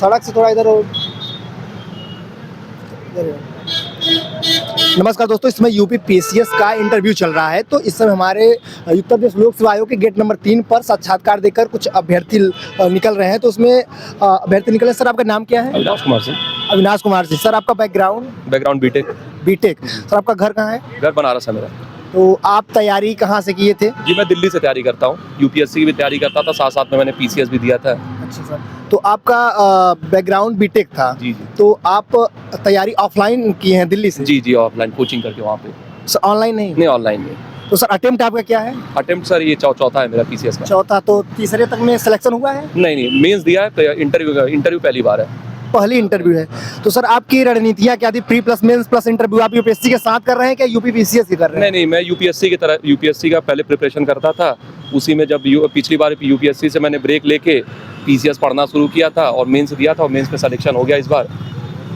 सड़क से थोड़ा इधर हो। नमस्कार दोस्तों, इसमें यूपी पीसीएस का इंटरव्यू चल रहा है। तो इस समय हमारे उत्तर प्रदेश लोक सेवा आयोग के गेट नंबर 3 पर साक्षात्कार देकर कुछ अभ्यर्थी निकल रहे हैं। तो उसमें अभ्यर्थी निकले। सर, आपका नाम क्या है? अविनाश कुमार सिंह। अविनाश कुमार जी। सर, आपका बैकग्राउंड बीटेक। बीटेक। सर, आपका घर कहाँ है? घर बनारस है मेरा। तो आप तैयारी कहाँ से किए थे? जी, मैं दिल्ली से तैयारी करता हूँ। यूपीएससी की भी तैयारी करता था, साथ साथ में मैंने पीसीएस भी दिया था। अच्छा सर, तो आपका बैकग्राउंड बीटेक था। जी जी। तो आप तैयारी ऑफलाइन की हैं दिल्ली से? जी जी, ऑफलाइन कोचिंग करके वहाँ पे। सर, ऑनलाइन नहीं? नहीं, ऑनलाइन में। तो सर, अटेम्प्ट आपका क्या है? अटेम्प्ट सर ये चौथा है मेरा पीसीएस का। चौथा। तो तीसरे तक में सिलेक्शन हुआ है? नहीं, मेंस दिया है, तो इंटरव्यू पहली बार है। पहली इंटरव्यू है। तो सर, आपकी रणनीतियाँ क्या थी? Pre plus mains plus interview आप यूपीएससी के साथ कर रहे हैं क्या यूपी पीसीएस की कर रहे हैं? नहीं, मैं यूपीएससी का पहले प्रिपरेशन करता था। उसी में जब पिछली बार यूपीएससी से मैंने ब्रेक लेके पीसीएस पढ़ना शुरू किया था और मेंस दिया था, और मेंस में सिलेक्शन हो गया इस बार।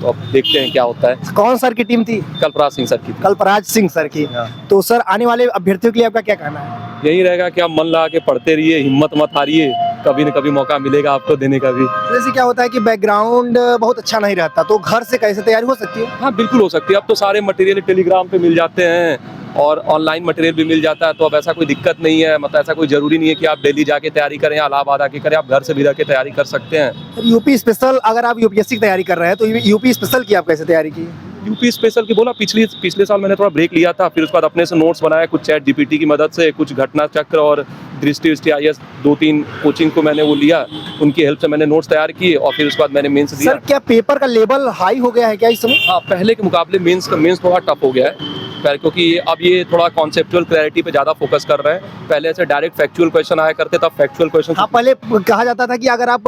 तो अब देखते हैं क्या होता है। कौन सर की टीम थी? कल्पराज सिंह सर की थी। कल्पराज सिंह सर की। तो सर, आने वाले अभ्यर्थियों के लिए आपका क्या कहना है? यही रहेगा कि आप मन लगा के पढ़ते रहिए, हिम्मत मत हारिए, कभी न कभी मौका मिलेगा आपको देने का भी। जैसे क्या होता है कि बैकग्राउंड बहुत अच्छा नहीं रहता, तो घर से कैसे तैयारी हो सकती है? हाँ, बिल्कुल हो सकती है। अब तो सारे मटेरियल टेलीग्राम पे मिल जाते हैं और ऑनलाइन मटेरियल भी मिल जाता है, तो अब ऐसा कोई दिक्कत नहीं है। मतलब ऐसा कोई जरूरी नहीं है कि आप दिल्ली जाके तैयारी करें या इलाहाबाद आके करें, आप घर से भी रह के तैयारी कर सकते हैं। यूपी स्पेशल, अगर आप यूपीएससी की तैयारी कर रहे हैं तो यूपी स्पेशल की आप कैसे तैयारी की? यूपी स्पेशल की बोला, पिछले साल मैंने थोड़ा ब्रेक लिया था, फिर उसके बाद अपने से नोट्स बनाया, कुछ चैट जीपीटी की मदद से, कुछ घटना चक्र और दृष्टि IAS 2-3 कोचिंग को मैंने वो लिया, उनकी हेल्प से मैंने नोट्स तैयार किए और फिर उसके बाद मैंने मेंस दिया। सर, क्या पेपर का लेवल हाई हो गया है क्या इस समय? हाँ, पहले के मुकाबले मेंस थोड़ा टफ हो गया है, क्योंकि अब ये थोड़ा कॉन्सेप्चुअल क्लैरिटी पे ज़्यादा फोकस कर रहे हैं। पहले से डायरेक्ट फैक्चुअल क्वेश्चन आया करते, तब फैक्चुअल क्वेश्चन। हाँ, पहले कहा जाता था कि अगर आप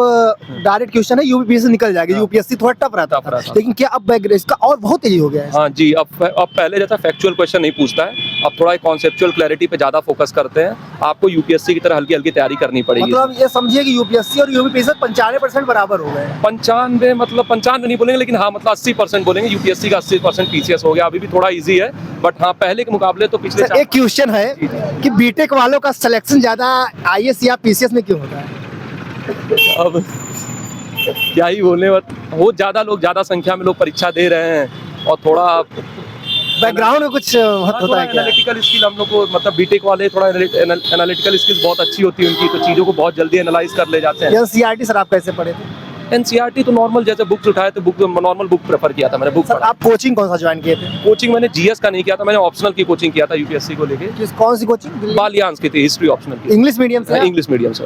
डायरेक्ट क्वेश्चन है यूपीएससी से निकल जाएगी, यूपीएससी थोड़ा टफ रहता था। लेकिन क्या अब इसका और बहुत तेजी हो गया है? हाँ जी, अब पहले जैसा फैक्चुअल क्वेश्चन नहीं पूछता है, अब थोड़ा कॉन्सेप्चुअल क्लैरिटी पे ज़्यादा फोकस करते हैं। आपको यूपीएससी की तरह हल्की हल्की तैयारी करनी पड़ेगी। मतलब ये समझिए कि यूपीएससी और यूपीएससी 95% बराबर हो गए हैं। 95 मतलब 95 नहीं बोलेंगे, लेकिन हाँ मतलब 80% बोलेंगे। यूपीएससी का 80% पीसीएस हो गया, अभी भी थोड़ा इजी है, बट हाँ पहले के मुकाबले तो पिछले। एक क्वेश्चन है कि बीटेक वालों का सिलेक्शन ज्यादा आईएएस या पीसीएस में क्यों होता है? अब क्या ही बोलने, बहुत ज्यादा लोग, ज्यादा संख्या में लोग परीक्षा दे रहे हैं और थोड़ा बैकग्राउंड में कुछ होता है क्या? एनालिटिकल स्किल हम लोग को, मतलब बीटेक वाले थोड़ा एनालिटिकल स्किल्स बहुत अच्छी होती है उनकी, तो चीज़ों को बहुत जल्दी एनालाइज कर ले जाते हैं। एनसीईआरटी सर, आप कैसे पढ़े थे? एनसीईआरटी तो नॉर्मल, जैसे बुक्स उठाए तो नॉर्मल बुक प्रेफर किया था मैंने। बुक सर, आप कोचिंग कौन सा ज्वाइन किए थे? कोचिंग मैंने जीएस का नहीं किया था, मैंने ऑप्शनल की कोचिंग किया था यूपीएससी को लेके। कौन सी कोचिंग? बालियांस की थी, हिस्ट्री ऑप्शनल की। इंग्लिश मीडियम से? इंग्लिश मीडियम से।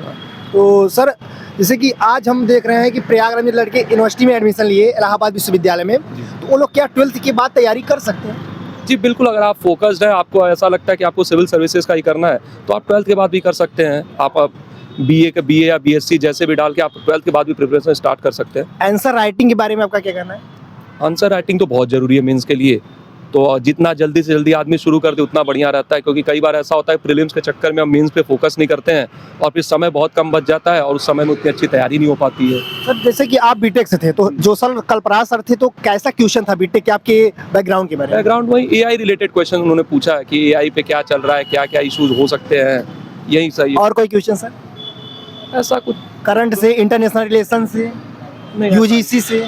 तो सर, जैसे कि आज हम देख रहे हैं कि प्रयागराज में लड़के यूनिवर्सिटी में एडमिशन लिए, इलाहाबाद विश्वविद्यालय में, तो वो लोग क्या 12th के बाद तैयारी कर सकते हैं? जी बिल्कुल, अगर आप फोकस्ड है, आपको ऐसा लगता है कि आपको सिविल सर्विसेज का ही करना है, तो आप 12th के बाद भी कर सकते हैं। आप बीए या बीएससी जैसे भी डाल के आप 12th के बाद भी प्रिपरेशन स्टार्ट कर सकते हैं। आंसर राइटिंग के बारे में आपका क्या कहना है? आंसर राइटिंग तो बहुत ज़रूरी है मेंस के लिए, तो जितना जल्दी से जल्दी आदमी शुरू कर दे उतना बढ़िया रहता है, क्योंकि कई बार ऐसा होता है प्रीलिम्स के चक्कर में हम मेंस पे फोकस नहीं करते हैं और फिर समय बहुत कम बच जाता है और उस समय में उतनी अच्छी तैयारी नहीं हो पाती है। सर, जैसे कि आप बीटेक से थे, तो जो सर कल्पराज सर थे, तो कैसा क्वेश्चन था बीटेक के आपके बैकग्राउंड के बारे में? बैकग्राउंड वही एआई रिलेटेड क्वेश्चन उन्होंने पूछा है कि एआई पे क्या चल रहा है, क्या क्या इशूज हो सकते हैं, यही सही। और कोई क्वेश्चन सर? ऐसा कुछ करंट से, इंटरनेशनल रिलेशन से, यूजीसी से?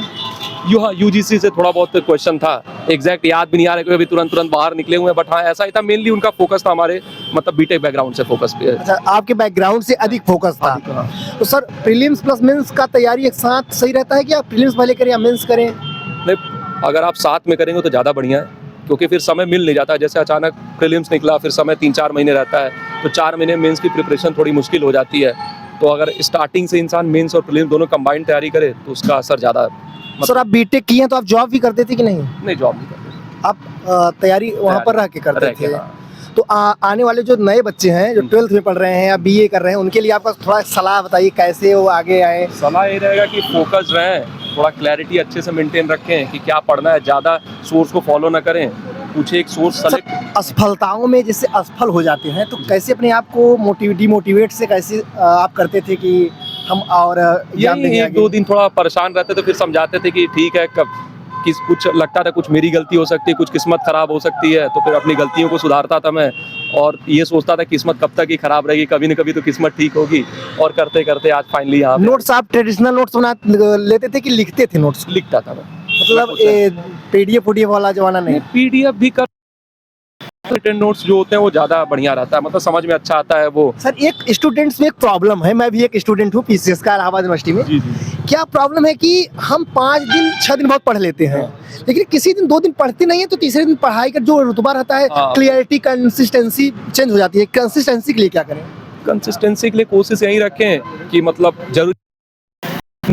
यूजीसी से थोड़ा बहुत क्वेश्चन था, एग्जैक्ट याद भी नहीं आ रहा, क्योंकि अभी तुरंत बाहर निकले हुए हैं, बट हाँ ऐसा ही था। मेनली उनका फोकस था हमारे मतलब बीटेक बैकग्राउंड से फोकस पे। अच्छा, आपके बैकग्राउंड से अधिक फोकस था। तो सर, प्रीलिम्स प्लस मेंस का तैयारी एक साथ सही रहता है कि आप प्रीलिम्स पहले करें या मेंस करें? नहीं, अगर आप साथ में करेंगे तो ज़्यादा बढ़िया है, क्योंकि फिर समय मिल नहीं जाता। जैसे अचानक प्रीलिम्स निकला, फिर समय 3-4 महीने रहता है, तो 4 महीने मेंस की प्रिपरेशन थोड़ी मुश्किल हो जाती है। तो अगर स्टार्टिंग से इंसान मेंस और प्रीलिम्स दोनों कंबाइन तैयारी करे तो उसका असर ज़्यादा। सर, आप बीटेक किए हैं तो आप जॉब भी करते थे कि नहीं? नहीं, जॉब नहीं करते। आप तैयारी वहाँ पर रह के करते थे? तो आने वाले जो नए बच्चे हैं जो 12th में पढ़ रहे हैं या बीए कर रहे हैं, उनके लिए आपका थोड़ा सलाह बताइए, कैसे वो आगे आए? सलाह ये रहेगा कि फोकस रहें, थोड़ा क्लैरिटी अच्छे से मेंटेन रखें कि क्या पढ़ना है, ज़्यादा सोर्स को फॉलो ना करें, कुछ एक सोर्स सेलेक्ट। असफलताओं में जैसे असफल हो जाते हैं, तो कैसे अपने आप को डिमोटिवेट से कैसे आप करते थे कि हम और यही 1-2 दिन थोड़ा परेशान रहते तो फिर समझाते थे कि ठीक है, कब कुछ लगता था कुछ मेरी गलती हो सकती है, कुछ किस्मत खराब हो सकती है, तो फिर अपनी गलतियों को सुधारता था मैं और ये सोचता था किस्मत कब तक ही खराब रहेगी, कभी न कभी तो किस्मत ठीक होगी और करते करते आज फाइनली यहाँ पे नोट्स आप ट्रेडिशनल नोट्स बना लेते थे कि लिखते थे नोट्स? लिखता था मैं। मतलब पीडीएफ वाला जमाना नहीं? पीडीएफ भी कर रिटन नोट्स जो होते हैं वो ज़्यादा बढ़िया रहता है, मतलब समझ में अच्छा आता है वो। सर एक स्टूडेंट्स में एक प्रॉब्लम है, मैं भी एक स्टूडेंट हूँ पीसीएस का इलाहाबाद यूनिवर्सिटी में। जी जी। क्या प्रॉब्लम है कि हम 5 दिन 6 दिन बहुत पढ़ लेते हैं, लेकिन किसी दिन 2 दिन पढ़ते नहीं है तो तीसरे दिन पढ़ाई का जो रुतबा रहता है, हाँ। क्लियरिटी कंसिस्टेंसी चेंज हो जाती है। कंसिस्टेंसी के लिए क्या करें? कंसिस्टेंसी के लिए कोशिश यही रखें कि मतलब जरूर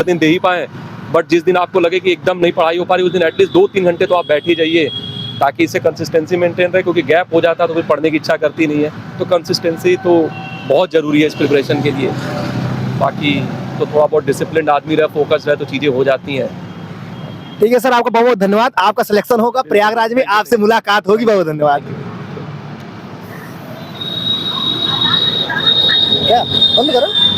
दिन दे ही पाएं, बट जिस दिन आपको लगे कि एकदम नहीं पढ़ाई हो पा रही उस दिन एटलीस्ट 2-3 घंटे तो आप बैठ ही जाइए, ताकि इससे कंसिस्टेंसी मेंटेन रहे, क्योंकि गैप हो जाता है तो फिर पढ़ने की इच्छा करती नहीं है। तो कंसिस्टेंसी तो बहुत ज़रूरी है इस प्रिपरेशन के लिए। बाकी तो थोड़ा बहुत डिसिप्लिन आदमी रहे, फोकस रहे तो चीज़ें हो जाती हैं। ठीक है सर, आपका बहुत बहुत धन्यवाद। आपका सिलेक्शन होगा प्रयागराज में, आपसे मुलाकात होगी। बहुत धन्यवाद। क्या बंद करो।